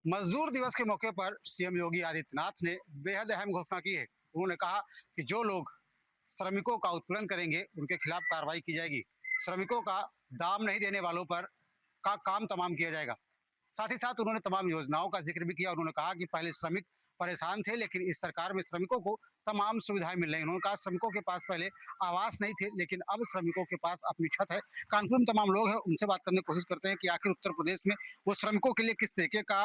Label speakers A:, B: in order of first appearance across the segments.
A: मजदूर दिवस के मौके पर सीएम योगी आदित्यनाथ ने बेहद अहम घोषणा की है। उन्होंने कहा कि जो लोग श्रमिकों का उत्पीड़न करेंगे उनके खिलाफ कार्रवाई की जाएगी। श्रमिकों का दाम नहीं देने वालों पर का काम तमाम किया जाएगा। साथ ही साथ उन्होंने तमाम योजनाओं का जिक्र भी किया। उन्होंने कहा कि पहले श्रमिक परेशान थे, लेकिन इस सरकार में श्रमिकों को तमाम सुविधाएं मिल रही हैं। उन्होंने कहा श्रमिकों के पास पहले आवास नहीं थे, लेकिन अब श्रमिकों के पास अपनी छत है। कानपुर में तमाम लोग हैं, उनसे बात करने की कोशिश करते हैं कि आखिर उत्तर प्रदेश में वो श्रमिकों के लिए किस तरीके का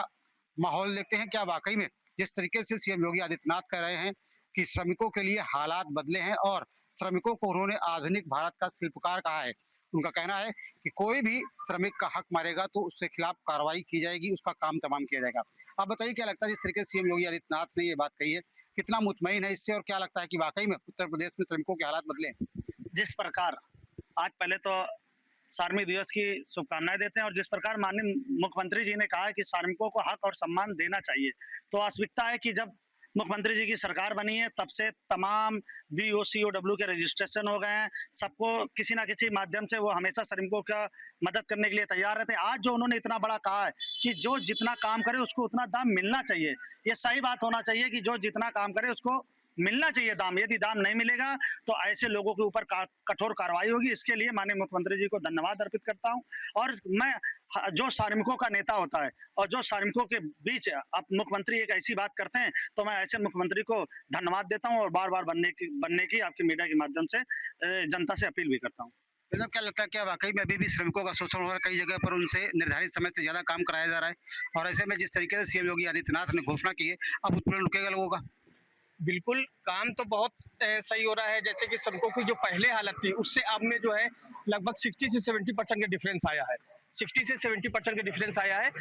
A: माहौल देखते हैं। क्या वाकई में जिस तरीके से सीएम योगी आदित्यनाथ कह रहे हैं कि श्रमिकों के लिए हालात बदले हैं और श्रमिकों को उन्होंने आधुनिक भारत का शिल्पकार कहा है। उनका कहना है कि कोई भी श्रमिक का हक मारेगा तो उसके खिलाफ कार्रवाई की जाएगी, उसका काम तमाम किया जाएगा। आप बताइए क्या लगता है जिस तरीके से सीएम योगी आदित्यनाथ ने ये बात कही है, कितना मुतमईन है इससे और क्या लगता है कि वाकई में उत्तर प्रदेश में श्रमिकों के हालात बदले हैं?
B: जिस प्रकार आज पहले तो श्रमिक दिवस की शुभकामनाएं देते हैं और जिस प्रकार माननीय मुख्यमंत्री जी ने कहा है कि श्रमिकों को हक और सम्मान देना चाहिए, तो वास्तविकता है कि जब मुख्यमंत्री जी की सरकार बनी है तब से तमाम BOCOW के रजिस्ट्रेशन हो गए हैं। सबको किसी ना किसी माध्यम से वो हमेशा श्रमिकों का मदद करने के लिए तैयार रहते हैं। आज जो उन्होंने इतना बड़ा कहा है कि जो जितना काम करे उसको उतना दाम मिलना चाहिए, ये सही बात होना चाहिए कि जो जितना काम करे उसको मिलना चाहिए दाम। यदि दाम नहीं मिलेगा तो ऐसे लोगों के ऊपर कठोर कार्रवाई होगी। इसके लिए माननीय मुख्यमंत्री जी को धन्यवाद अर्पित करता हूं। और मैं जो श्रमिकों का नेता होता है और जो श्रमिकों के बीच अब मुख्यमंत्री एक ऐसी बात करते हैं तो मैं ऐसे मुख्यमंत्री को धन्यवाद देता हूं और बार बार बनने की आपके मीडिया के माध्यम से जनता से अपील भी करता हूं।
A: मतलब क्या लगता है क्या वाकई में अभी भी श्रमिकों का शोषण हो रहा है? कई जगह पर उनसे निर्धारित समय से ज्यादा काम कराया जा रहा है और ऐसे में जिस तरीके से सीएम योगी आदित्यनाथ ने घोषणा की है, अब उत्पीड़न रुकेगा लोगों का?
C: बिल्कुल, काम तो बहुत सही हो रहा है। जैसे कि श्रमिकों की जो पहले हालत थी उससे अब में जो है लगभग 60 से 70% का डिफरेंस आया है। 60 से 70% का डिफरेंस आया है।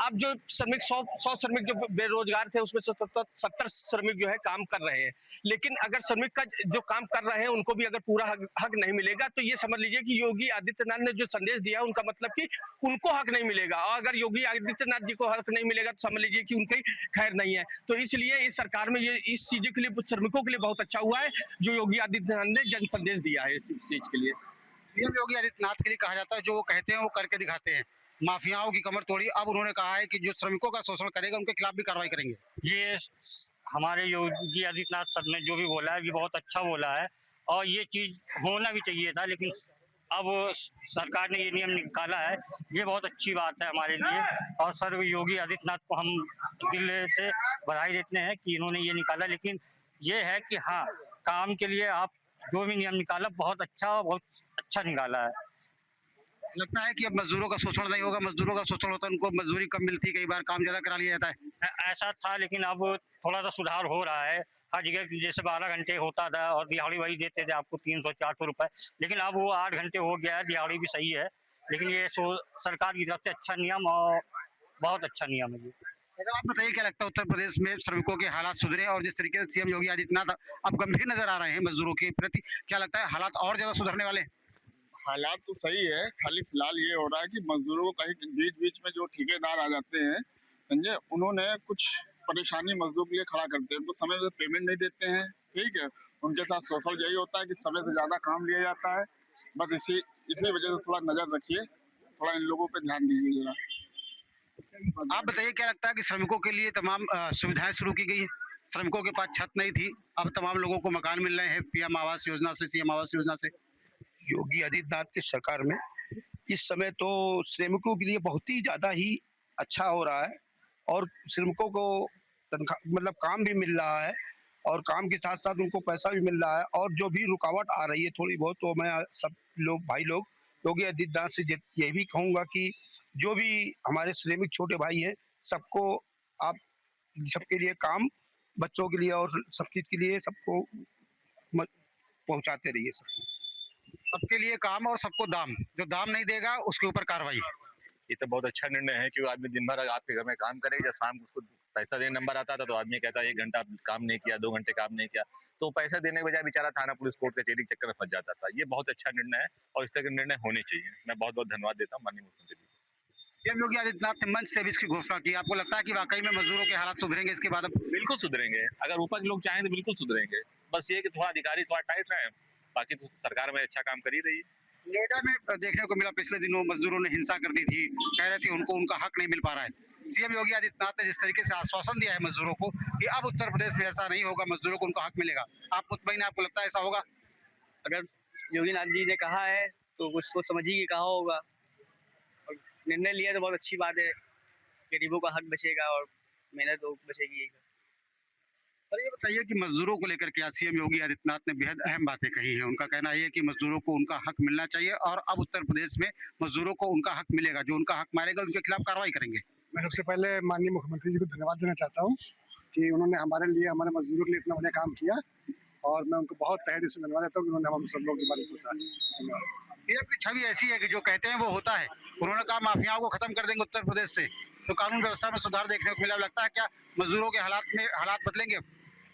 C: अब जो श्रमिक 100 श्रमिक जो बेरोजगार थे उसमें से 70 श्रमिक जो है काम कर रहे हैं। लेकिन अगर श्रमिक का जो काम कर रहे हैं उनको भी अगर पूरा हक नहीं मिलेगा तो ये समझ लीजिए कि योगी आदित्यनाथ ने जो संदेश दिया उनका मतलब कि उनको हक नहीं मिलेगा। और अगर योगी आदित्यनाथ जी को हक नहीं मिलेगा तो समझ लीजिए कि उनकी खैर नहीं है। तो इसलिए इस सरकार में ये इस चीज के लिए श्रमिकों के लिए बहुत अच्छा हुआ है जो योगी आदित्यनाथ ने जन संदेश दिया है इस चीज के लिए।
A: सीएम योगी आदित्यनाथ के लिए कहा जाता है जो वो कहते हैं वो करके दिखाते हैं। माफियाओं की कमर तोड़ी। अब उन्होंने कहा है कि जो श्रमिकों का शोषण करेगा उनके खिलाफ भी कार्रवाई करेंगे।
D: ये हमारे योगी आदित्यनाथ सर ने जो भी बोला है ये बहुत अच्छा बोला है और ये चीज होना भी चाहिए था, लेकिन अब सरकार ने ये नियम निकाला है, ये बहुत अच्छी बात है हमारे लिए। और सर योगी आदित्यनाथ को हम दिल से बधाई देते हैं कि इन्होंने ये निकाला। लेकिन ये है कि हाँ, काम के लिए आप जो भी नियम निकाला बहुत अच्छा निकाला है।
A: लगता है कि अब मजदूरों का शोषण नहीं होगा। मजदूरों का शोषण होता है, उनको मजदूरी कम मिलती है, कई बार काम ज्यादा करा लिया जाता है।
D: ऐसा था, लेकिन अब थोड़ा सा सुधार हो रहा है। हर जगह जैसे 12 घंटे होता था और दिहाड़ी वही देते थे आपको 300-400 रुपए, लेकिन अब वो 8 घंटे हो गया है। दिहाड़ी भी सही है, लेकिन ये सरकार की तरफ से अच्छा नियम और बहुत अच्छा नियम है ये।
A: आप बताइए क्या लगता है उत्तर प्रदेश में श्रमिकों के हालात सुधरे और जिस तरीके से सीएम योगी आदित्यनाथ अब गंभीर नजर आ रहे हैं मजदूरों के प्रति, क्या लगता है हालात और ज्यादा सुधरने वाले?
E: हालात तो सही है, खाली फिलहाल ये हो रहा है कि मजदूरों को कहीं बीच बीच में जो ठेकेदार आ जाते हैं, समझे, उन्होंने कुछ परेशानी मजदूर के लिए खड़ा करते हैं। उनको समय से पेमेंट नहीं देते हैं, ठीक है। उनके साथ शोषण यही होता है कि समय से ज्यादा काम लिया जाता है। बस इसी वजह से थोड़ा नजर रखिए, थोड़ा इन लोगों पे ध्यान दीजिए जरा।
A: आप बताइए क्या लगता है कि श्रमिकों के लिए तमाम सुविधाएं शुरू की गई है? श्रमिकों के पास छत नहीं थी, अब तमाम लोगों को मकान मिल रहे हैं PM आवास योजना से, CM आवास योजना से।
F: योगी आदित्यनाथ की सरकार में इस समय तो श्रमिकों के लिए बहुत ही ज्यादा ही अच्छा हो रहा है और श्रमिकों को तनख्वाह मतलब काम भी मिल रहा है और काम के साथ साथ उनको पैसा भी मिल रहा है। और जो भी रुकावट आ रही है थोड़ी बहुत, तो मैं सब लोग भाई लोग योगी आदित्यनाथ से यही भी कहूँगा कि जो भी हमारे श्रमिक छोटे भाई हैं सबको आप सबके लिए काम, बच्चों के लिए और सब चीज के लिए सबको पहुँचाते रहिए।
A: सबके लिए काम और सबको दाम, जो दाम नहीं देगा उसके ऊपर कार्रवाई।
G: ये तो बहुत अच्छा निर्णय है कि आदमी दिन भर आपके घर में काम करेगा, जब शाम को उसको पैसा देने नंबर आता था तो आदमी कहता है 1 घंटा काम नहीं किया, 2 घंटे काम नहीं किया, तो पैसा देने के बजाय बेचारा थाना पुलिस कोर्ट कचहरी के चक्कर में फंस जाता था। ये बहुत अच्छा निर्णय है और इस तरह के निर्णय होने चाहिए। मैं बहुत बहुत धन्यवाद देता हूँ माननीय मुख्यमंत्री जी।
A: सीएम योगी आदित्यनाथ ने मंच से भी इसकी घोषणा की। आपको लगता है कि वाकई में मजदूरों के हालात सुधरेंगे इसके बाद?
G: बिल्कुल सुधरेंगे, अगर ऊपर के लोग चाहें तो बिल्कुल सुधरेंगे। बस ये कि थोड़ा अधिकारी थोड़ा टाइट रहे, बाकी तो सरकार में अच्छा काम कर ही रही है।
A: नोएडा में देखने को मिला पिछले दिनों मजदूरों ने हिंसा कर दी थी, कह रहे थे उनको उनका हक नहीं मिल पा रहा है। सीएम योगी आदित्यनाथ ने जिस तरीके से आश्वासन दिया है मजदूरों को कि अब उत्तर प्रदेश में ऐसा नहीं होगा, मजदूरों को उनका हक मिलेगा, आप मुतमईन, आपको लगता है ऐसा होगा?
C: अगर योगी नाथ जी ने कहा है तो कुछ सोच समझ ही के कहा होगा, और निर्णय लिया तो बहुत अच्छी बात है। गरीबों का हक बचेगा और मेहनत तो बचेगी।
A: सर ये बताइए कि मजदूरों को लेकर के आज सीएम योगी आदित्यनाथ ने बेहद अहम बातें कही हैं। उनका कहना ये है कि मजदूरों को उनका हक मिलना चाहिए और अब उत्तर प्रदेश में मजदूरों को उनका हक मिलेगा, जो उनका हक मारेगा उनके खिलाफ कार्रवाई करेंगे।
H: मैं सबसे पहले माननीय मुख्यमंत्री जी को धन्यवाद देना चाहता हूँ कि उन्होंने हमारे लिए, हमारे मजदूरों के लिए इतना बढ़िया काम किया, और मैं उनको बहुत तहे दिल से धन्यवाद देता हूँ कि उन्होंने हम सब लोग के बारे में सोचा है।
A: ये आपकी छवि ऐसी है कि जो कहते हैं वो होता है। उन्होंने कहा माफियाओं को खत्म कर देंगे उत्तर प्रदेश से, तो कानून व्यवस्था में सुधार देखने को मिला। लगता है क्या मजदूरों के हालात बदलेंगे?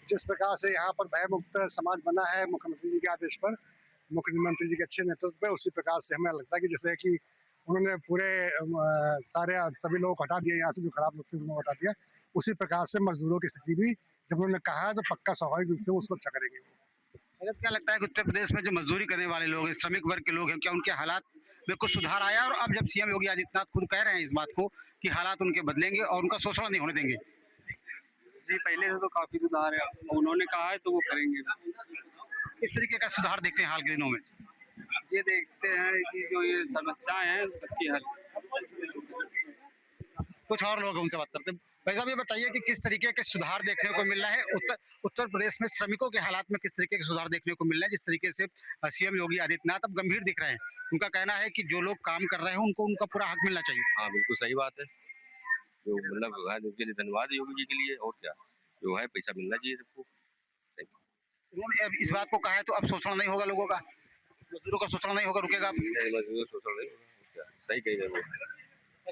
H: जिस प्रकार से यहाँ पर भय मुक्त समाज बना है मुख्यमंत्री जी के आदेश पर, मुख्यमंत्री जी के अच्छे नेतृत्व में, उसी प्रकार से हमें लगता है कि जैसे कि उन्होंने पूरे सभी लोगों को हटा दिया यहाँ से, जो खराब लोग थे उनको हटा दिया, उसी प्रकार से मजदूरों की स्थिति भी जब उन्होंने कहा है तो पक्का स्वाभाविक रूप से उसको अच्छा करेंगे।
A: मतलब क्या लगता है कि उत्तर प्रदेश में जो मजदूरी करने वाले लोग हैं, श्रमिक वर्ग के लोग हैं, क्या उनके हालात में कुछ सुधार आया? और अब जब सीएम योगी आदित्यनाथ खुद कह रहे हैं इस बात को कि हालात उनके बदलेंगे और उनका शोषण नहीं होने देंगे।
C: जी पहले से तो काफी सुधार है, उन्होंने कहा है तो वो करेंगे।
A: किस तरीके का सुधार देखते हैं हाल के दिनों में?
C: ये देखते हैं कि जो ये समस्याएं हैं सबकी हल।
A: कुछ और लोग हैं, उनसे बात करते हैं। भाई साहब ये बताइए कि किस तरीके के सुधार देखने को मिल रहा है उत्तर प्रदेश में श्रमिकों के हालात में, किस तरीके के सुधार देखने को मिल रहा है? जिस तरीके से सीएम योगी आदित्यनाथ अब गंभीर दिख रहे हैं, उनका कहना है कि जो लोग काम कर रहे हैं उनको उनका पूरा हक मिलना चाहिए।
I: हाँ बिल्कुल सही बात है, जो मतलब उनके लिए धन्यवाद योगी जी के लिए, और क्या जो है पैसा मिलना चाहिए सबको।
A: उन्होंने अब इस बात को कहा है तो अब शोषण नहीं होगा लोगों का, मजदूरों का शोषण नहीं होगा, रुकेगा।
I: सही कही रहे हो।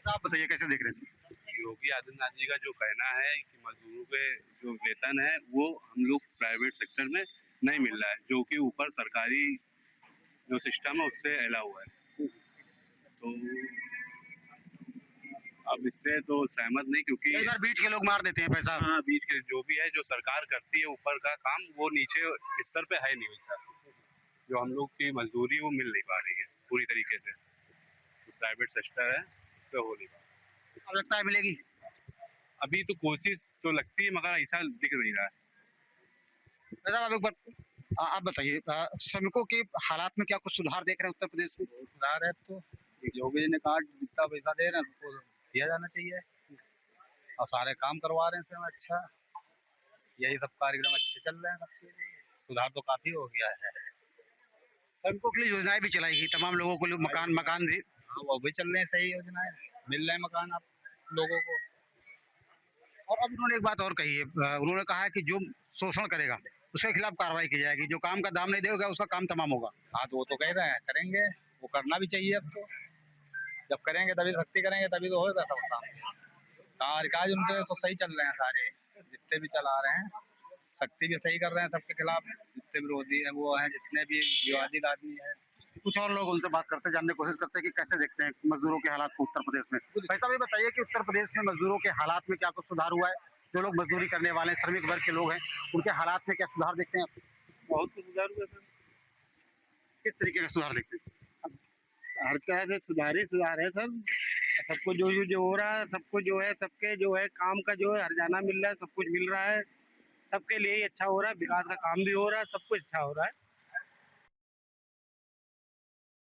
A: आप बताइए कैसे देख रहे हैं?
J: योगी आदित्यनाथ जी का जो कहना है कि मजदूरों के जो वेतन है वो हम लोग प्राइवेट सेक्टर में नहीं मिल रहा है, जो कि ऊपर सरकारी जो सिस्टम है उससे अला हुआ है, तो अब इससे तो सहमत नहीं, क्योंकि
A: कई बार बीच के लोग मार देते हैं पैसा।
J: हाँ, बीच के जो भी है, जो सरकार करती है ऊपर का काम वो नीचे स्तर पे है नहीं वैसा, जो हम लोग की मजदूरी वो मिल नहीं पा रही है पूरी तरीके से, तो प्राइवेट सेक्टर है उससे हो नहीं पा रहा।
A: अब लगता है मिलेगी?
J: अभी तो कोशिश तो लगती है मगर ऐसा दिख नहीं रहा है।
A: आप एक बार आप बताइए, श्रमिकों के हालात में क्या कुछ सुधार देख रहे हैं उत्तर प्रदेश में?
C: सुधार है तो योगी जी ने कहा जितना पैसा दे रहे हैं उसको दिया जाना चाहिए, और सारे काम करवा रहे हैं इसमें। अच्छा, यही सब कार्यक्रम अच्छे चल रहे हैं, सब चीज सुधार तो काफी हो गया है।
A: श्रमिकों के लिए योजनाएं भी चलाई गई, तमाम लोगों को मकान भी।
C: हाँ, वो भी चल रहे हैं, सही योजनाएं मिल रहे हैं मकान आप लोगों को।
A: और अब उन्होंने एक बात और कही है, उन्होंने कहा है कि जो शोषण करेगा उसके खिलाफ कार्रवाई की जाएगी, जो काम का दाम नहीं देगा उसका काम तमाम होगा।
C: हाँ तो वो तो कह रहे हैं करेंगे, वो करना भी चाहिए। अब तो जब करेंगे तभी सख्ती करेंगे, तभी तो होगा सब काम। काज उनके तो सही चल रहे हैं, सारे जितने भी चला रहे हैं सख्ती भी सही कर रहे हैं सबके खिलाफ, जितने विरोधी है वो हैं, जितने भी विवादित आदमी है।
A: कुछ और लोग उनसे बात करते, जानने की कोशिश करते हैं कि कैसे देखते हैं मजदूरों के हालात को उत्तर प्रदेश में। भाई साहब ये बताइए कि उत्तर प्रदेश में मजदूरों के हालात में क्या कुछ सुधार हुआ है? जो लोग मजदूरी करने वाले हैं, श्रमिक वर्ग के लोग हैं, उनके हालात में क्या सुधार देखते हैं?
E: बहुत कुछ सुधार हुआ सर।
A: किस तरीके का सुधार देखते हैं?
E: हर तरह से सुधार ही सुधार है सर। सबको जो हो रहा है, सबको जो है, सबके जो है काम का जो है हर्जाना मिल रहा है, सब कुछ मिल रहा है, सबके लिए ही अच्छा हो रहा है, विकास का काम भी हो रहा है, सब कुछ अच्छा हो रहा है।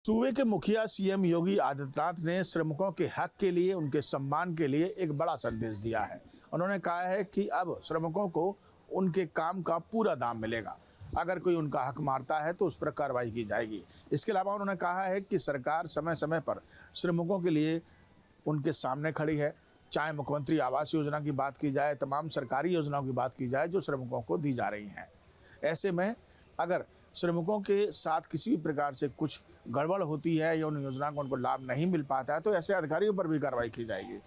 K: सूबे के मुखिया सीएम योगी आदित्यनाथ ने श्रमिकों के हक के लिए, उनके सम्मान के लिए एक बड़ा संदेश दिया है। उन्होंने कहा है कि अब श्रमिकों को उनके काम का पूरा दाम मिलेगा, अगर कोई उनका हक मारता है तो उस पर कार्रवाई की जाएगी। इसके अलावा उन्होंने कहा है कि सरकार समय समय पर श्रमिकों के लिए उनके सामने खड़ी है, चाहे मुख्यमंत्री आवास योजना की बात की जाए, तमाम सरकारी योजनाओं की बात की जाए जो श्रमिकों को दी जा रही हैं। ऐसे में अगर श्रमिकों के साथ किसी भी प्रकार से कुछ गड़बड़ होती है या उन योजना को उनको लाभ नहीं मिल पाता है तो ऐसे अधिकारियों पर भी कार्रवाई की जाएगी।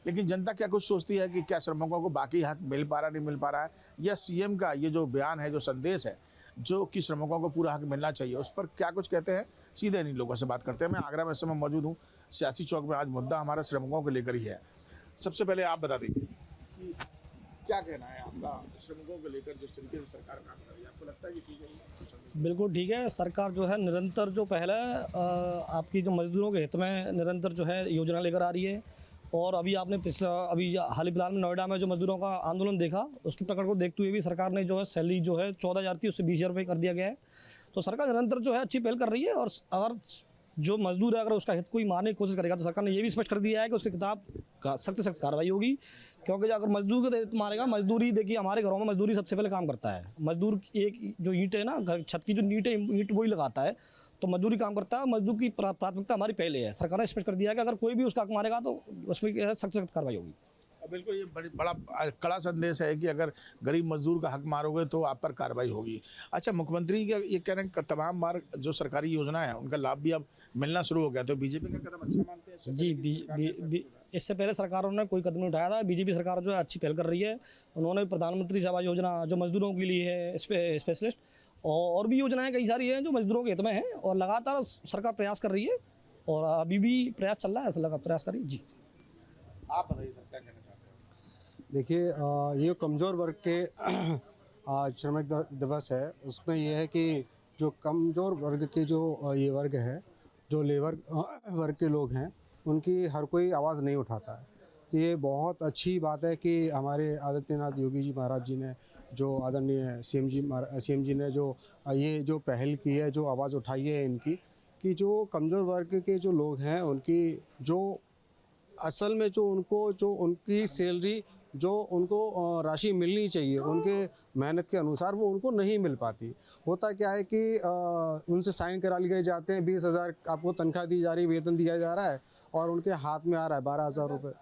K: लेकिन जनता क्या कुछ सोचती है कि क्या श्रमिकों को बाकी हक मिल पा रहा नहीं मिल पा रहा है, या सीएम का ये जो बयान है, जो संदेश है, जो कि श्रमिकों को पूरा हक मिलना चाहिए, उस पर क्या कुछ कहते हैं, सीधे इन लोगों से बात करते हैं। मैं आगरा में इस समय मौजूद हूँ, सियासी चौक में। आज मुद्दा हमारा श्रमिकों को लेकर ही है। सबसे पहले आप बता दीजिए कि क्या कहना है आपका श्रमिकों को लेकर, जिस तरीके से सरकार काम कर रही है, आपको लगता है कि ठीक है?
L: बिल्कुल ठीक है। सरकार जो है निरंतर जो पहले आपकी जो मजदूरों के हित में निरंतर जो है योजना लेकर आ रही है,
C: और अभी आपने अभी हाल ही फिलहाल में नोएडा में जो मजदूरों का आंदोलन देखा, उसकी प्रकट को देखते हुए भी सरकार ने जो है सैलरी जो है 14,000 थी उससे 20,000 रुपये कर दिया गया है। तो सरकार निरंतर जो है अच्छी पहल कर रही है, और अगर जो मजदूर है अगर उसका हित कोई मारने की कोशिश करेगा तो सरकार ने ये भी स्पष्ट कर दिया है कि उसके खिलाफ सख्त से सख्त कार्रवाई होगी। क्योंकि अगर मजदूर को हित मारेगा, मजदूरी देखिए हमारे घरों में मजदूरी सबसे पहले काम करता है। मजदूर एक जो ईंट है ना, घर छत की जो ईंट वही लगाता है, तो मजदूरी काम करता है। मजदूर की प्राथमिकता हमारी पहले है। सरकार ने स्पष्ट कर दिया है कि अगर कोई भी उसका हक मारेगा तो उसमें सख्त से सख्त कार्रवाई होगी।
K: बिल्कुल, ये बड़ा कड़ा संदेश है कि अगर गरीब मजदूर का हक मारोगे तो आप पर कार्रवाई होगी। अच्छा, मुख्यमंत्री का ये कह रहे हैं कि तमाम बार जो सरकारी योजना है उनका लाभ भी अब मिलना शुरू हो गया, तो बीजेपी का कदम अच्छा मानते हैं?
C: जी, इससे पहले सरकारों ने कोई कदम नहीं उठाया था। बीजेपी सरकार जो है अच्छी पहल कर रही है। उन्होंने प्रधानमंत्री सेवा योजना जो मजदूरों के लिए है स्पेशलिस्ट, और भी योजनाएं कई सारी हैं जो मजदूरों के हित में हैं, और लगातार सरकार प्रयास कर रही है, और अभी भी प्रयास चल रहा है, ऐसा लगा प्रयास कर रही है। जी,
K: आप बताइए सर, क्या कहना चाहते हैं?
L: देखिए, ये कमज़ोर वर्ग के आज श्रमिक दिवस है। उसमें यह है कि जो कमज़ोर वर्ग के जो ये वर्ग है, जो लेबर वर्ग के लोग हैं, उनकी हर कोई आवाज़ नहीं उठाता है। तो ये बहुत अच्छी बात है कि हमारे आदित्यनाथ योगी जी महाराज जी ने, जो आदरणीय सीएम जी ने जो पहल की है, जो आवाज़ उठाई है इनकी, कि जो कमज़ोर वर्ग के जो लोग हैं उनकी जो असल में जो उनकी सैलरी जो उनको राशि मिलनी चाहिए उनके मेहनत के अनुसार, वो उनको नहीं मिल पाती। होता क्या है कि उनसे साइन करा लिए जाते हैं, 20,000 आपको तनख्वाह दी जा रही है, वेतन दिया जा रहा है, और उनके हाथ में आ रहा है 12,000 रुपये।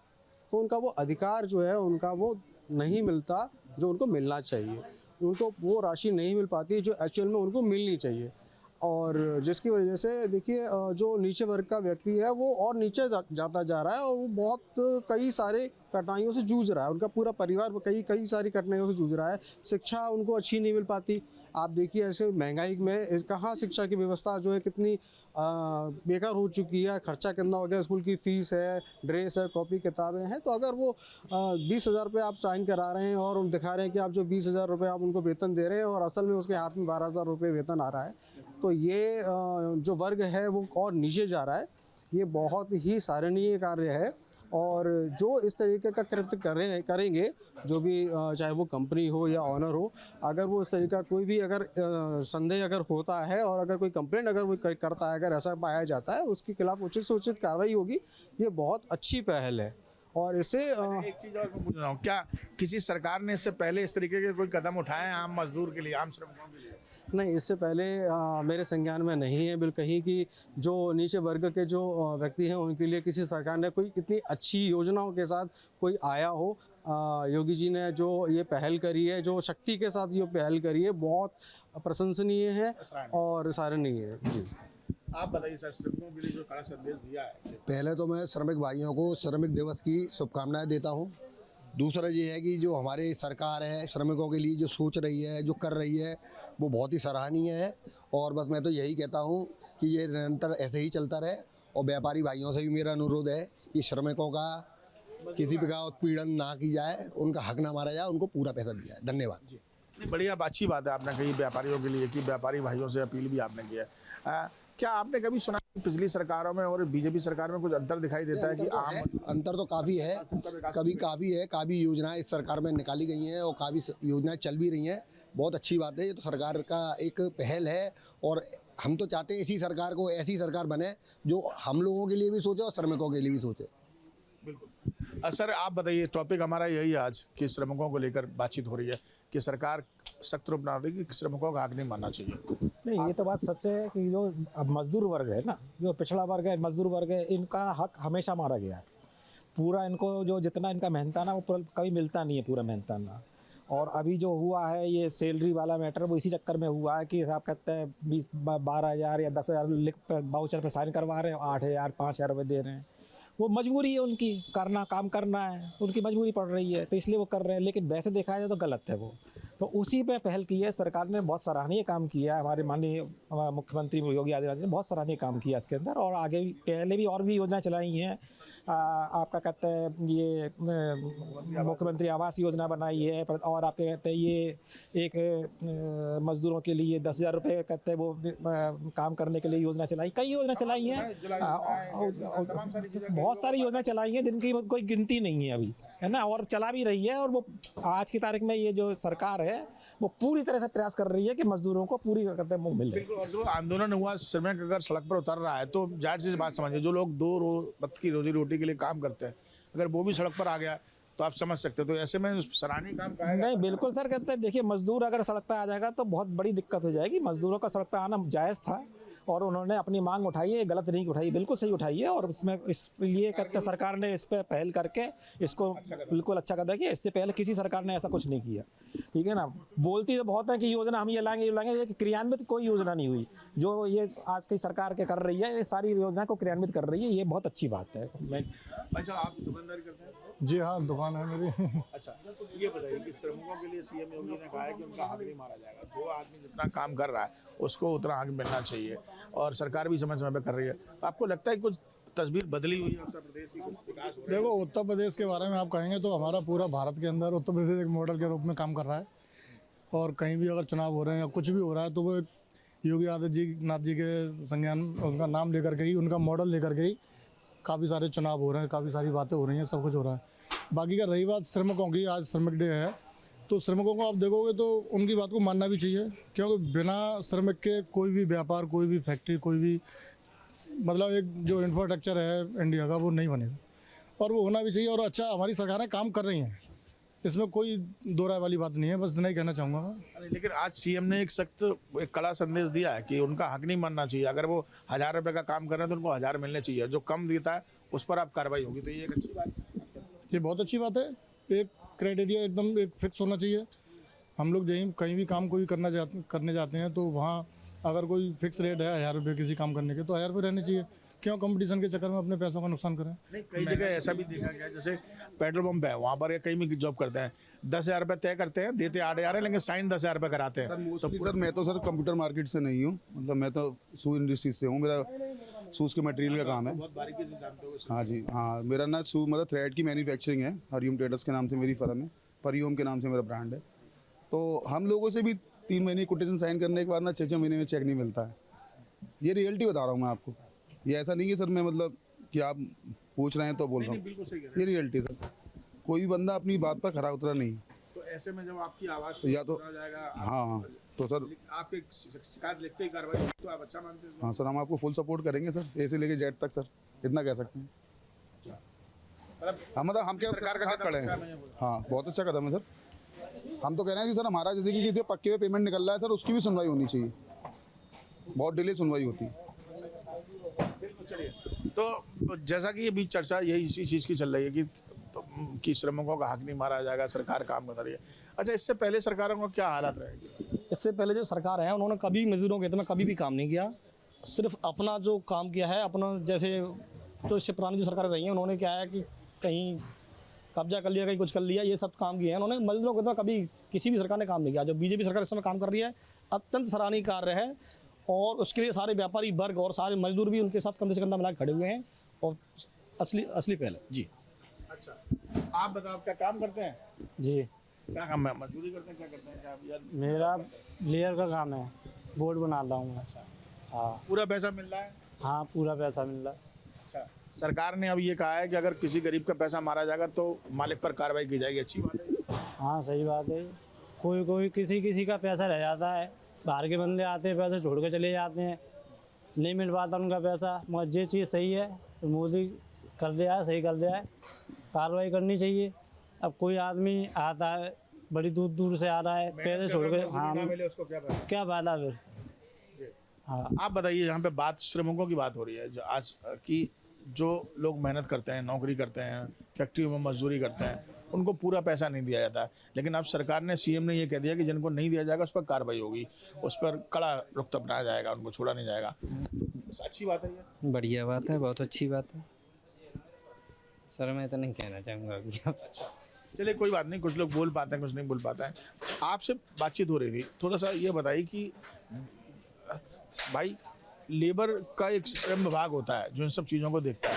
L: तो उनका वो अधिकार जो है उनका वो नहीं मिलता जो उनको मिलना चाहिए। उनको वो राशि नहीं मिल पाती जो एक्चुअल में उनको मिलनी चाहिए, और जिसकी वजह से देखिए जो नीचे वर्ग का व्यक्ति है वो और नीचे जाता जा रहा है, और वो बहुत कई सारे कठिनाइयों से जूझ रहा है। उनका पूरा परिवार कई सारी कठिनाइयों से जूझ रहा है। शिक्षा उनको अच्छी नहीं मिल पाती। आप देखिए ऐसे महंगाई में कहाँ शिक्षा की व्यवस्था जो है कितनी बेकार हो चुकी है। खर्चा कितना हो गया, स्कूल की फ़ीस है, ड्रेस है, कॉपी किताबें हैं। तो अगर वो 20,000 रुपये आप साइन करा रहे हैं और उन दिखा रहे हैं कि आप जो 20,000 रुपये आप उनको वेतन दे रहे हैं, और असल में उसके हाथ में 12,000 रुपये वेतन आ रहा है, तो ये जो वर्ग है वो और नीचे जा रहा है। ये बहुत ही सराहनीय कार्य है, और जो इस तरीके का कृत्य करेंगे, जो भी चाहे वो कंपनी हो या ऑनर हो, अगर वो इस तरीका कोई भी अगर संदेह अगर होता है, और अगर कोई कंप्लेंट अगर वो करता है, अगर ऐसा पाया जाता है, उसके खिलाफ उचित से उचित कार्रवाई होगी। ये बहुत अच्छी पहल है। और इससे
K: एक चीज़ और मैं पूछ रहा हूँ, क्या किसी सरकार ने इससे पहले इस तरीके के कोई कदम उठाए हैं आम मजदूर के लिए, आम श्रमिकों के लिए?
L: नहीं, इससे पहले मेरे संज्ञान में नहीं है बिल्कुल कहीं कि जो नीचे वर्ग के जो व्यक्ति हैं उनके लिए किसी सरकार ने कोई इतनी अच्छी योजनाओं के साथ कोई आया हो। योगी जी ने जो ये पहल करी है, जो शक्ति के साथ ये पहल करी है, बहुत प्रशंसनीय है और सराहनीय है। जी,
K: आप बताइए सर, श्रमिकों के लिए जो कड़ा संदेश दिया है।
M: पहले तो मैं श्रमिक भाइयों को श्रमिक दिवस की शुभकामनाएं देता हूं। दूसरा ये है कि जो हमारे सरकार है श्रमिकों के लिए जो सोच रही है, जो कर रही है, वो बहुत ही सराहनीय है। और बस मैं तो यही कहता हूं कि ये निरंतर ऐसे ही चलता रहे। और व्यापारी भाइयों से भी मेरा अनुरोध है कि श्रमिकों का किसी प्रकार उत्पीड़न ना की जाए, उनका हक ना मारा जाए, उनको पूरा पैसा दिया जाए। धन्यवाद।
K: बढ़िया, अच्छी बात है आपने कही व्यापारियों के लिए, कि व्यापारी भाइयों से अपील भी आपने किया है। क्या आपने कभी सुना पिछली सरकारों में और बीजेपी सरकार में कुछ अंतर दिखाई देता है? कि
M: अंतर तो काफ़ी है, काफ़ी योजनाएं इस सरकार में निकाली गई हैं, और काफ़ी योजनाएं चल भी रही हैं। बहुत अच्छी बात है। ये तो सरकार का एक पहल है, और हम तो चाहते हैं इसी सरकार को ऐसी सरकार बने जो हम लोगों के लिए भी सोचे और श्रमिकों के लिए भी सोचे।
K: बिल्कुल सर, आप बताइए, टॉपिक हमारा यही आज कि श्रमिकों को लेकर बातचीत हो रही है कि सरकार सख्त रूप अपना देगी कि श्रमिकों का हक नहीं मानना चाहिए।
N: नहीं, ये तो बात सच है कि जो अब मजदूर वर्ग है ना, जो पिछड़ा वर्ग है, मजदूर वर्ग है, इनका हक हमेशा मारा गया है। पूरा इनको जो जितना इनका मेहनताना वो कभी मिलता नहीं है, पूरा मेहनताना। और अभी जो हुआ है ये सैलरी वाला मैटर, वो इसी चक्कर में हुआ है कि साहब कहते हैं 12,000 या 10,000 लिख पे बाउचर पे साइन करवा रहे हैं, 8,000 5,000 रुपये दे रहे हैं। वो मजबूरी है उनकी, काम करना है, उनकी मजबूरी पड़ रही है, तो इसलिए वो कर रहे हैं। लेकिन वैसे देखा जाए तो गलत है वो। तो उसी पे पहल की है सरकार ने, बहुत सराहनीय काम किया है। हमारे माननीय मुख्यमंत्री योगी आदित्यनाथ ने बहुत सराहनीय काम किया इसके अंदर, और आगे भी पहले भी और भी योजना चलाई हैं। आपका कहते हैं ये मुख्यमंत्री आवास योजना बनाई है, और आपके कहते हैं ये एक मजदूरों के लिए 10,000 रुपये कहते हैं वो काम करने के लिए योजना चलाई, कई योजना चलाई हैं, बहुत सारी योजना चलाई हैं जिनकी कोई गिनती नहीं है अभी, है ना, और चला भी रही है। और वो आज की तारीख में ये जो सरकार है वो पूरी तरह से प्रयास कर रही है कि मजदूरों को पूरी कहते हैं मिले।
K: और जो आंदोलन हुआ, श्रमिक अगर सड़क पर उतर रहा है तो जाहिर सी बात समझिए, जो लोग दो वक्त की रोजी रोटी के लिए काम करते हैं, अगर वो भी सड़क पर आ गया तो आप समझ सकते हो। तो ऐसे में सराहनीय काम का
N: नहीं, बिल्कुल सर, कहते हैं देखिए मजदूर अगर सड़क पर आ जाएगा तो बहुत बड़ी दिक्कत हो जाएगी। मजदूरों का सड़क पर आना जायज़ था और उन्होंने अपनी मांग उठाई है, गलत नहीं उठाई, बिल्कुल सही उठाई है। और इसमें इसलिए कहते सरकार ने इस पर पहल करके इसको बिल्कुल अच्छा कर दिया कि इससे पहले किसी सरकार ने ऐसा कुछ नहीं किया, ठीक है ना। बोलती तो बहुत है कि योजना हम ये लाएंगे, ये लाएंगे, लेकिन क्रियान्वित कोई योजना नहीं हुई। जो ये आज की सरकार के कर रही है, ये सारी योजना को क्रियान्वित कर रही है, ये बहुत अच्छी बात है।
K: अच्छा, आप दुकानदारी करते हैं?
H: जी हाँ, दुकान है मेरी।
K: अच्छा, ये बताइए कि श्रमिकों के लिए सीएम योगी ने कहा है कि उनका हक नहीं मारा जाएगा। जो आदमी जितना काम कर रहा है उसको उतना हक मिलना चाहिए, और सरकार भी समय समय पर कर रही है। आपको लगता है कुछ तस्वीर बदली हुई है उत्तर प्रदेश की, कुछ विकास हो रहा है?
H: देखो, उत्तर प्रदेश के बारे में आप कहेंगे तो हमारा पूरा भारत के अंदर उत्तर प्रदेश एक मॉडल के रूप में काम कर रहा है। और कहीं भी अगर चुनाव हो रहे हैं या कुछ भी हो रहा है तो वो योगी आदित्यनाथ जी के संज्ञान, उनका नाम लेकर के ही, उनका मॉडल लेकर के ही काफ़ी सारे चुनाव हो रहे हैं, काफ़ी सारी बातें हो रही हैं, सब कुछ हो रहा है। बाकी का रही बात श्रमिकों की, आज श्रमिक डे है तो श्रमिकों को आप देखोगे तो उनकी बात को मानना भी चाहिए, क्योंकि बिना श्रमिक के कोई भी व्यापार, कोई भी फैक्ट्री, कोई भी मतलब एक जो इंफ्रास्ट्रक्चर है इंडिया का वो नहीं बनेगा, और वो होना भी चाहिए। और अच्छा, हमारी सरकारें काम कर रही हैं, इसमें कोई दो राय वाली बात नहीं है, बस इतना ही कहना चाहूँगा मैं।
K: लेकिन आज सीएम ने एक सख्त, एक कड़ा संदेश दिया है कि उनका हक नहीं मानना चाहिए। अगर वो 1,000 रुपये का काम कर रहे हैं तो उनको 1,000 मिलने चाहिए, जो कम देता है उस पर आप कार्रवाई होगी। तो ये एक अच्छी बात है,
H: ये बहुत अच्छी बात है। एक क्राइटेरिया एकदम एक फिक्स होना चाहिए। हम लोग कहीं भी काम कोई करने जाते हैं तो वहाँ अगर कोई फिक्स रेट है 1,000 रुपये किसी काम करने के, तो 1,000 रुपये रहने चाहिए। क्यों कंपटीशन के चक्कर में अपने पैसों का नुकसान करें?
K: नहीं, कई जगह ऐसा भी देखा गया, जैसे पेट्रोल पंप है वहाँ पर, या कहीं भी जॉब करते हैं, 10,000 रुपये तय करते हैं, देते 8,000 है, लेकिन साइन 10,000 रुपये कराते हैं।
O: सर मैं तो सर कंप्यूटर मार्केट से नहीं हूँ, मतलब मैं तो शू इंडस्ट्री से हूँ, मेरा शूज़ के मटेरियल का काम है।
K: बहुत बारीकी से जानते हो।
O: हाँ जी, हाँ, मेरा ना शू मतलब थ्रेड की मैन्युफैक्चरिंग है, हरिओम ट्रेडर्स के नाम से मेरी फर्म है, परिओम के नाम से मेरा ब्रांड है। तो हम लोगों से भी 3 महीने कोटेशन साइन करने के बाद ना 6-6 महीने में चेक नहीं मिलता है। ये रियलिटी बता रहा हूँ मैं आपको, ये ऐसा नहीं है सर मैं मतलब कि आप पूछ रहे हैं तो बोल रहा हूँ, ये रियलिटी सर। कोई भी बंदा अपनी बात पर खरा उतरा नहीं।
K: तो ऐसे में जब आपकी आवाज़
O: या तो
K: जाएगा,
O: हाँ, तो सर
K: आपके शिकायत लिखते ही कार्रवाई, तो आप अच्छा मानते हैं?
O: हाँ सर, हम आपको फुल सपोर्ट करेंगे सर, ए से लेके जेड तक सर, इतना कह सकते हैं। मतलब हम क्या सरकार का साथ खड़े हैं। हाँ, बहुत अच्छा कदम है सर। हम तो कह रहे हैं कि सर हमारा जैसे कि किसी पक्के में पेमेंट निकल रहा है सर, उसकी भी सुनवाई होनी चाहिए। बहुत डिले सुनवाई होती है।
K: तो जैसा कि अभी चर्चा यही इसी चीज़ की चल रही है कि श्रमिकों का हक नहीं मारा जाएगा, सरकार काम कर रही है। अच्छा, इससे पहले सरकारों को क्या हालत रहेगी?
P: इससे पहले जो सरकार है उन्होंने कभी मजदूरों के हित में कभी भी काम नहीं किया, सिर्फ अपना जो काम किया है अपना। जैसे तो इससे पुरानी जो सरकारें रही हैं उन्होंने क्या है कि कहीं कब्जा कर लिया, कहीं कुछ कर लिया, ये सब काम किए हैं उन्होंने। मजदूरों के हित में कभी किसी भी सरकार ने काम नहीं किया। जो बीजेपी सरकार इस समय काम कर रही है अत्यंत सराहनीय कार्य है, और उसके लिए सारे व्यापारी वर्ग और सारे मजदूर भी उनके साथ कंधे से कंधा मिला खड़े हुए हैं, और असली पहले जी।
K: अच्छा, आप बताओ क्या काम करते हैं?
Q: जी,
K: क्या काम है? मजदूरी करते हैं? क्या करते हैं? क्या यार?
Q: मेरा लेयर का काम है, बोर्ड बनाता हूँ मैं।
K: अच्छा,
Q: हाँ।
K: पूरा पैसा मिल रहा है?
Q: हाँ, पूरा पैसा मिल रहा है।
K: अच्छा, सरकार ने अब ये कहा है कि अगर किसी गरीब का पैसा मारा जाएगा तो मालिक पर कार्रवाई की जाएगी। अच्छी बात है।
Q: हाँ, सही बात है। कोई किसी का पैसा रह जाता है, बाहर के बंदे आते हैं, पैसे छोड़ के चले जाते हैं, नहीं मिल पाता उनका पैसा। मगर ये चीज़ सही है तो मोदी कर दिया है, सही कर दिया है, कार्रवाई करनी चाहिए। अब कोई आदमी आता है बड़ी दूर से आ रहा है, पैसे छोड़ के, हाँ, क्या फायदा फिर?
K: हाँ, आप बताइए, यहाँ पे बात श्रमिकों की बात हो रही है, जो आज की जो लोग मेहनत करते हैं, नौकरी करते हैं, फैक्ट्रियों में मजदूरी करते हैं, उनको पूरा पैसा नहीं दिया जाता है। लेकिन अब सरकार ने, सीएम ने ये कह दिया कि जिनको नहीं दिया जाएगा उस पर कार्रवाई होगी, उस पर कड़ा रुख अपनाया जाएगा, उनको छोड़ा नहीं जाएगा। तो अच्छी बात है ये।
R: बढ़िया बात है, बहुत अच्छी बात है सर। मैं तो नहीं कहना चाहूँगा अभी।
K: अच्छा, चलिए कोई बात नहीं, कुछ लोग बोल पाते हैं, कुछ नहीं बोल पाते हैं। आपसे बातचीत हो रही थी, थोड़ा सा ये बताइए कि भाई लेबर का एक श्रम विभाग होता है जो इन सब चीज़ों को देखता है,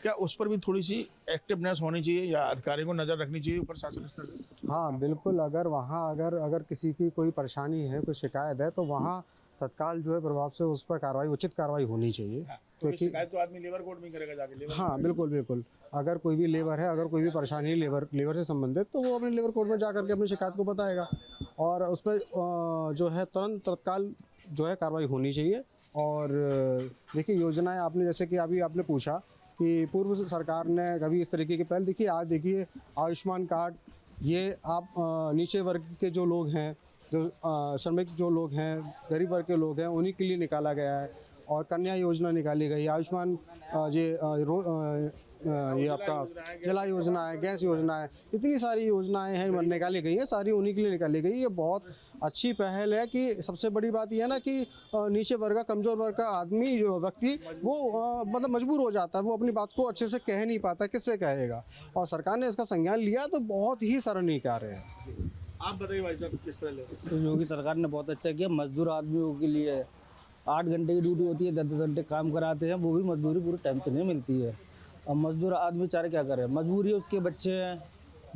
K: क्या उस पर भी थोड़ी सी एक्टिवनेस होनी चाहिए या अधिकारियों को नज़र रखनी चाहिए ऊपर शासन स्तर से?
L: हाँ बिल्कुल, अगर वहाँ अगर किसी की कोई परेशानी है, कोई शिकायत है, तो वहाँ तत्काल जो है प्रभाव से उस पर कार्रवाई, उचित कार्रवाई होनी चाहिए।
K: क्योंकि शिकायत तो आदमी लेबर कोर्ट में करेगा जाके।
L: हाँ बिल्कुल बिल्कुल, अगर कोई भी लेबर है, अगर कोई भी परेशानी है लेबर से संबंधित, तो वो अपने लेबर कोर्ट में जा करके अपनी शिकायत को बताएगा और उस पर जो है तुरंत तत्काल जो है कार्रवाई होनी चाहिए। और देखिए योजनाएं आपने, जैसे कि अभी आपने पूछा कि पूर्व सरकार ने कभी इस तरीके की पहल, देखिए आज देखिए आयुष्मान कार्ड, ये आप नीचे वर्ग के जो लोग हैं, जो श्रमिक जो लोग हैं, गरीब वर्ग के लोग हैं, उन्हीं के लिए निकाला गया है। और कन्या योजना निकाली गई, आयुष्मान ये आपका जला योजना है, गैस योजना है, इतनी सारी योजनाएं हैं निकाली गई हैं, सारी उन्हीं के लिए निकाली गई। ये बहुत अच्छी पहल है कि सबसे बड़ी बात यह है ना कि नीचे वर्ग का, कमज़ोर वर्ग का आदमी, जो व्यक्ति, वो मतलब मजबूर हो जाता है, वो अपनी बात को अच्छे से कह नहीं पाता, किससे कहेगा। और सरकार ने इसका संज्ञान लिया तो बहुत ही सराहनीय कार्य है।
K: आप बताइए भाई साहब किस तरह ले?
S: तो योगी सरकार ने बहुत अच्छा किया, मजदूर आदमियों के लिए 8 घंटे की ड्यूटी होती है, 10-10 घंटे काम कराते हैं, वो भी मजदूरी पूरे टाइम पे नहीं मिलती है। अब मजदूर आदमी बेचारे क्या करे, मजबूरी है, उसके बच्चे हैं,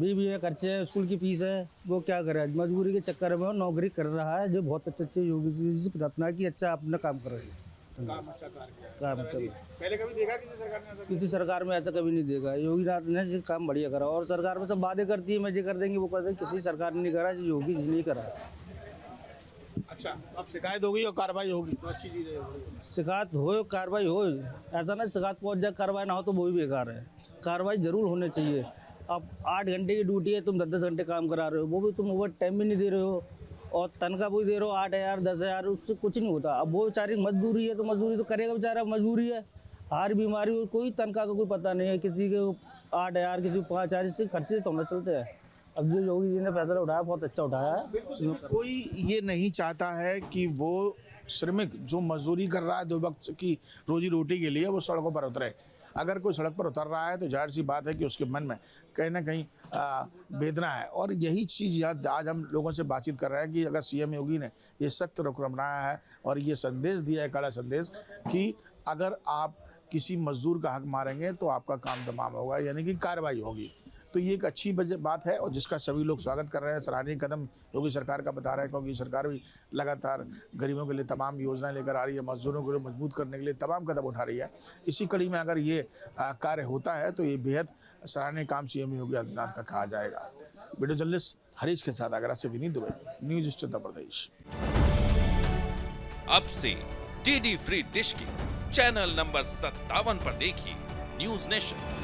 S: बीवी है, खर्चे है, स्कूल की फीस है, वो क्या करे, मजबूरी के चक्कर में वो नौकरी कर रहा है। जो बहुत अच्छे योगी जी से प्रार्थना की अच्छा अपना काम कर रहे हैं,
K: काम अच्छा
S: काम अच्छा।
K: पहले कभी देखा किसी सरकार ने ऐसा?
S: किसी सरकार में ऐसा कभी नहीं देखा। योगी नाथ ने काम बढ़िया करा और सरकार में सब वादे करती है, मैं ये कर देंगे, वो कर देंगे, किसी सरकार ने नहीं करा, जो योगी जी ने करा।
K: अच्छा, अब शिकायत होगी और कार्रवाई होगी तो अच्छी चीज़ है।
S: शिकायत हो, कार्रवाई हो, ऐसा ना शिकायत पहुंच जाए, कार्रवाई ना हो तो वो भी बेकार है। कार्रवाई जरूर होनी चाहिए। अब 8 घंटे की ड्यूटी है, तुम 10-10 घंटे काम करा रहे हो, वो भी तुम ओवर टाइम भी नहीं दे रहे हो और तनख्वाह भी दे रहे हो 8,000 10,000, उससे कुछ नहीं होता। अब वो बेचारी मजदूरी है तो मजदूरी तो करेगा बेचारा, मजबूरी है, हर बीमारी हो, कोई तनख्वाह का कोई पता नहीं है, किसी के 8,000 किसी को 5,000, इससे खर्चे तो होना चलते हैं। अब जो योगी जी ने फैसला उठाया बहुत अच्छा उठाया है।
K: कोई ये नहीं चाहता है कि वो श्रमिक जो मजदूरी कर रहा है 2 वक्त की रोजी रोटी के लिए, वो सड़कों पर उतरे। अगर कोई सड़क पर उतर रहा है तो जाहिर सी बात है कि उसके मन में कहीं ना कहीं वेदना है। और यही चीज़ आज हम लोगों से बातचीत कर रहे हैं कि अगर सीएम योगी ने ये सख्त रुख अपनाया है और ये संदेश दिया है, कड़ा संदेश, कि अगर आप किसी मजदूर का हक मारेंगे तो आपका काम तमाम होगा, यानी कि कार्रवाई होगी। तो ये एक अच्छी बात है और जिसका सभी लोग स्वागत कर रहे हैं। सराहनीय कदम योगी सरकार का बता रहे हैं, क्योंकि सरकार भी लगातार गरीबों के लिए तमाम योजनाएं लेकर आ रही है, मजदूरों को मजबूत करने के लिए तमाम कदम उठा रही है। इसी कड़ी में अगर ये कार्य होता है तो ये बेहद सराहनीय काम सीएम योगी आदित्यनाथ का कहा जाएगा। वीडियो जर्नलिस्ट हरीश के साथ आगरा से विनीत दुबे, न्यूज ईस्ट उत्तर प्रदेश।
T: अब से डीडी फ्री डिश की चैनल नंबर 57 पर देखिए न्यूज नेशन।